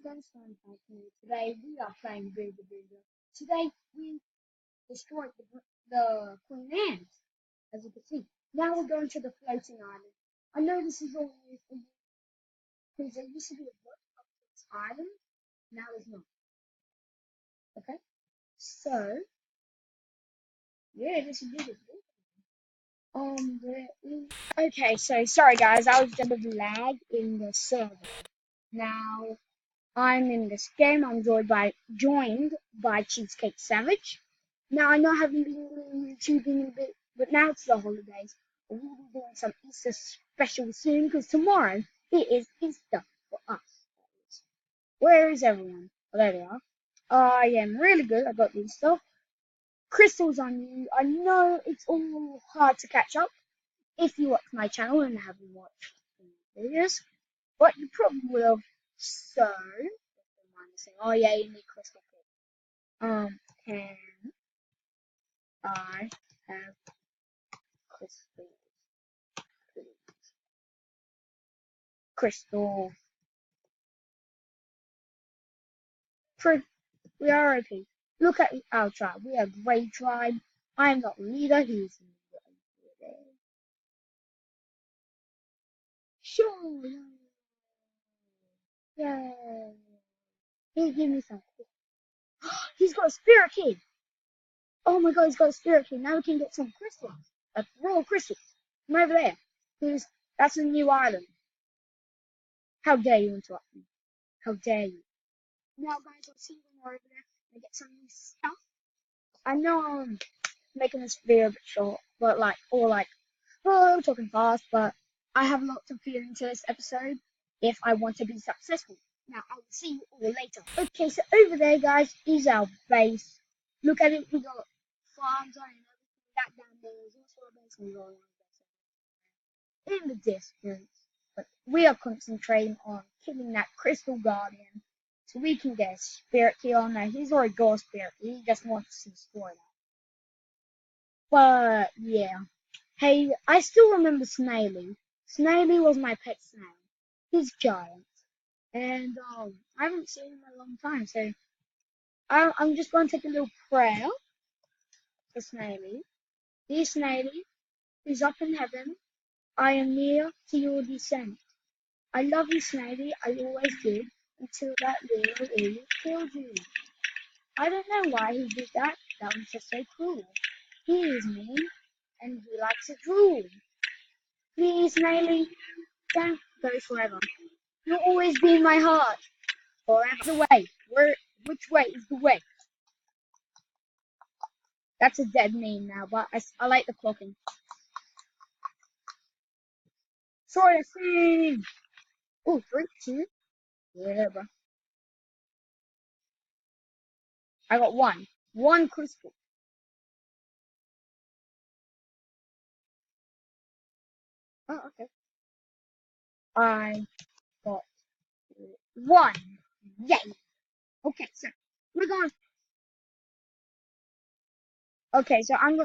Thanks for inviting me. Today we are playing Builder Builder. Today we destroyed the Queen Ant, as you can see. Now we're going to the floating island. I know this is all new for you because there used to be a lot of this island. Now there's not. Okay? So, yeah, this is Builder Builder. Okay, so sorry guys, I was a bit of lag in the server. Now, I'm in this game. I'm joined by Cheesecake Savage. Now I know I haven't been doing YouTube in a bit, but now it's the holidays. We'll be doing some Easter special soon because tomorrow it is Easter for us. Where is everyone? Oh, there they are. I am really good. I got these stuff. Crystals on you. I know it's all hard to catch up if you watch my channel and haven't watched any videos, but you probably will have. So, oh yeah, you need crystal. Can I have crystal? Crystal. We are OP. Look at our tribe. We are great tribe. I am not leader. He is leader. Sure. Yay. He give me some. He's got a spirit key. Oh my god, he's got a spirit key. Now we can get some crystals. Like raw crystals. From over there. Because that's a new island. How dare you interrupt me? How dare you? Now guys, I'll see you when we're over there and get some new stuff. I know I'm making this video a bit short, but oh, I'm talking fast, but I have lots of feelings to this episode if I want to be successful. Now, I will see you all later. Okay, so over there, guys, is our base. Look at it, we got farms on it and everything. That down there is also a base, and we got one in the distance. But we are concentrating on killing that crystal guardian so we can get a spirit key on there. He's already got a spirit key, he just wants to destroy that. But yeah. Hey, I still remember Snaily. Snaily was my pet snail. He's giant. And I haven't seen him in a long time, so I'm just going to take a little prayer for Snaily. Dear Snaily, who's up in heaven, I am near to your descent. I love you, Snaily, I always did, until that little idiot killed you. I don't know why he did that. That was just so cruel. He is mean, and he likes to drool. Please, Snaily, don't go forever. You'll always be in my heart. Forever. The way. Which way is the way? That's a dead meme now, but I like the clocking. Sort of thing. Oh, 3, 2. Yeah, bro. I got one. One crystal. Oh, okay. I got one. Yay. Okay, so we're going. Okay, so we're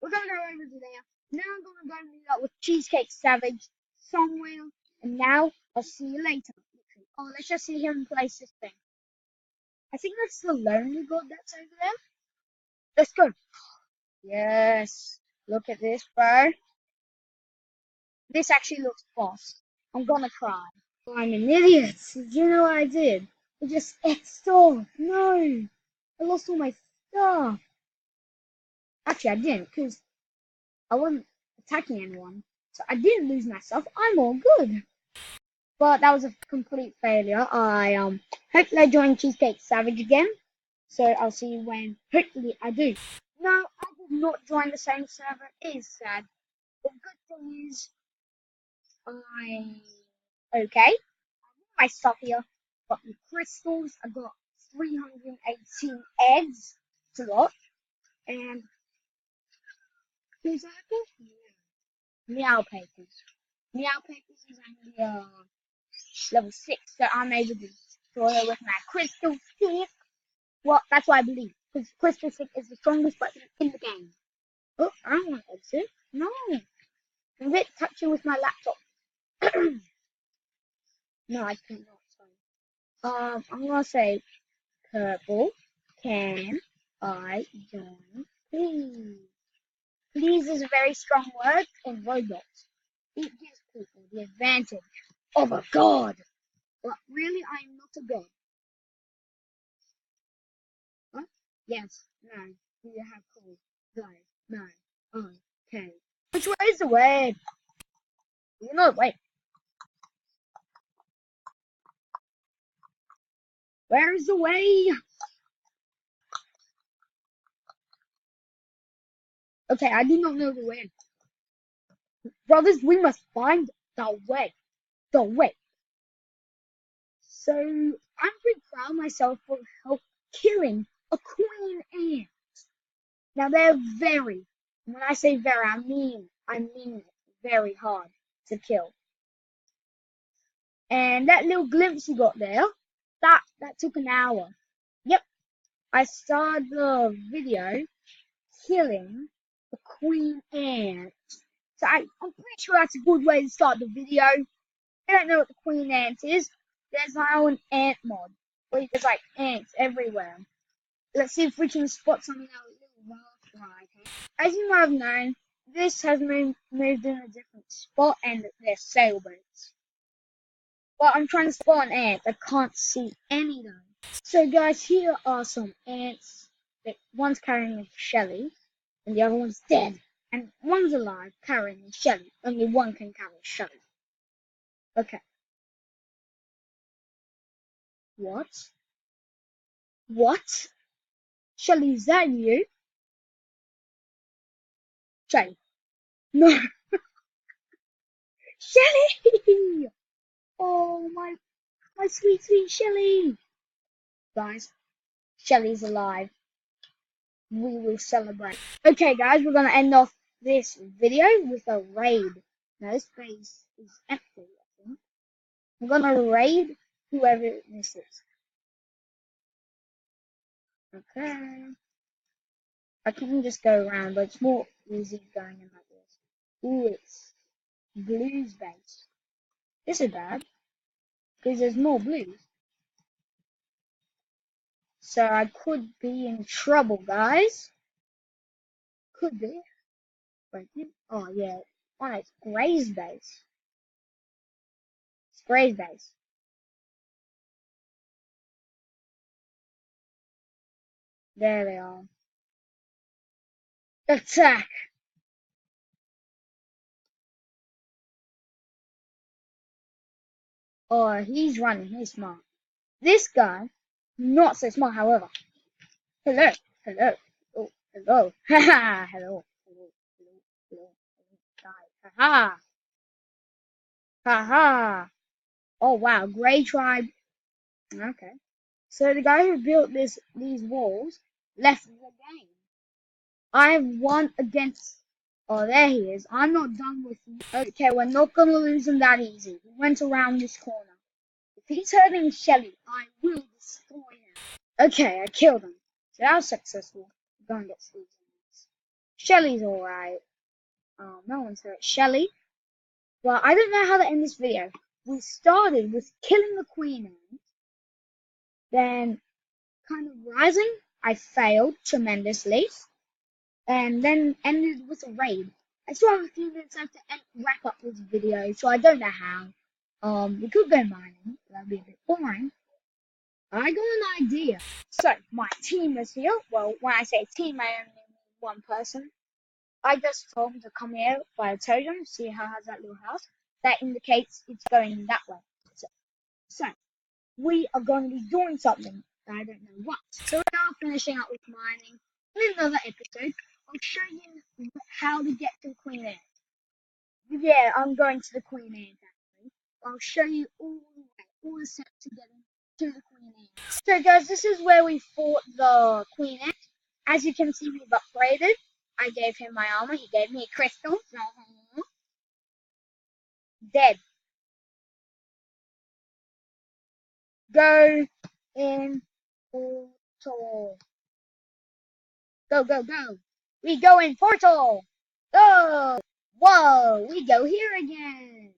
gonna go over to there. Now I'm gonna go meet up with Cheesecake Savage somewhere, and now I'll see you later. Oh, let's just see him place this thing. I think that's the lonely god that's over there. Let's go. Yes. Look at this, bro. This actually looks fast. I'm gonna cry. I'm an idiot. Did you know what I did? I just X'd off. No. I lost all my stuff. Actually, I didn't, because I wasn't attacking anyone. So I didn't lose my stuff. I'm all good. But that was a complete failure. I hopefully I join Cheesecake Savage again. So I'll see you when hopefully I do. No, I did not join the same server. It is sad. The good thing is I okay. My stuff here. Got the crystals. I got 318 eggs. It's a lot. And who's that? Meow papers. Meow papers is only level 6, so I'm able to destroy her with my crystal stick. Well, that's what I believe. Because crystal stick is the strongest weapon in the game. Oh, I don't want to exit. No. I'm a bit touchy with my laptop. No, I cannot. Sorry. I'm gonna say purple. Can I join, please? Please is a very strong word in Roblox. It gives people the advantage of a god. But really, I'm not a god. What? Yes, no. Do you have cool? Guys, no. Okay. Which way is the way? You know, wait. Where is the way? Okay, I do not know the way. Brothers, we must find the way. The way. So, I'm pretty proud of myself for help killing a queen ant. Now, they're very, when I say very, I mean it, very hard to kill. And that little glimpse you got there, that took an hour. Yep, I started the video killing the queen ant. So I'm pretty sure that's a good way to start the video. If you don't know what the queen ant is, there's now an ant mod where there's like ants everywhere. Let's see if we can spot some of our little raft ride. As you might have known, this has moved in a different spot and they're sailboats. But I'm trying to spot an ant. I can't see any though. So guys, here are some ants. One's carrying a Shelly, and the other one's dead. And one's alive, carrying a Shelly. Only one can carry a Shelly. Okay. What? What? Shelly, is that you? Shelly. No. Shelly! Oh, my sweet, sweet Shelly. Guys, Shelly's alive. We will celebrate. Okay, guys, we're going to end off this video with a raid. Now, this base is empty, I think. I'm going to raid whoever this is. Okay. I can just go around, but it's more easy going in like this. Ooh, it's blues base. This is bad, because there's more blues. So I could be in trouble, guys. Could be. Wait, oh, yeah. Oh, it's Gray's base. It's Gray's base. There they are. Attack! Oh, he's running. He's smart. This guy, not so smart, however. Hello. Hello. Oh, hello. Haha. Hello. Hello. Hello. Hello. Guy. Haha. Haha. Oh, wow. Gray tribe. Okay. So the guy who built these walls left the game. I have won against. Oh, there he is. I'm not done with you. Okay, we're not gonna lose him that easy. He went around this corner. If he's hurting Shelly, I will destroy him. Okay, I killed him. So that was successful. Go and get Steve's. Shelly's alright. No one's hurt Shelly. Well, I don't know how to end this video. We started with killing the queen ant, then kind of rising. I failed tremendously, and then ended with a raid. I still have a few minutes left to wrap up this video, so I don't know how. We could go mining. That'd be a bit boring. I got an idea. So my team is here. Well, when I say team, I only mean one person. I just told him to come here by a totem. See how it has that little house? That indicates it's going that way. So we are going to be doing something. I don't know what. So we're now finishing up with mining. In another episode, I'll show you how to get to the Queen Ant. Yeah, I'm going to the Queen Ant actually. I'll show you all the way, all the steps to getting to the Queen Ant. So guys, this is where we fought the Queen Ant. As you can see, we've upgraded. I gave him my armor. He gave me a crystal. Dead. Go in portal. Go, go, go. We go in portal. Go. Whoa, we go here again.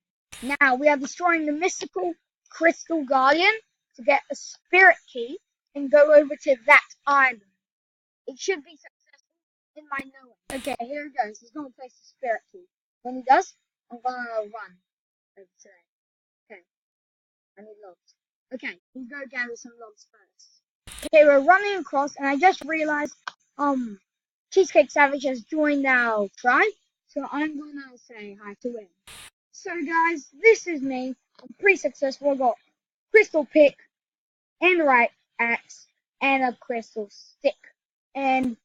Now we are destroying the mystical crystal guardian to get a spirit key and go over to that island. It should be successful in my knowing. Okay, here it goes. He's gonna place the spirit key. When he does, I'm gonna run over to it. Okay, I need logs. Okay, we'll go gather some logs first. Okay, we're running across, and I just realized, Cheesecake Savage has joined our tribe, so I'm gonna say hi to him. So guys, this is me. I'm pretty successful. I got crystal pick and right axe and a crystal stick. And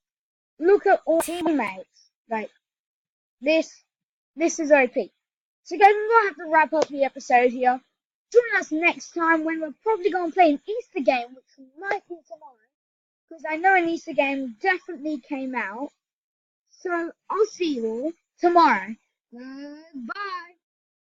look at all my teammates. Like this is OP. So guys, we're gonna have to wrap up the episode here. Join us next time when we're probably gonna play an Easter game, which might be tomorrow. Because I know an Easter game definitely came out. So I'll see you all tomorrow. Goodbye.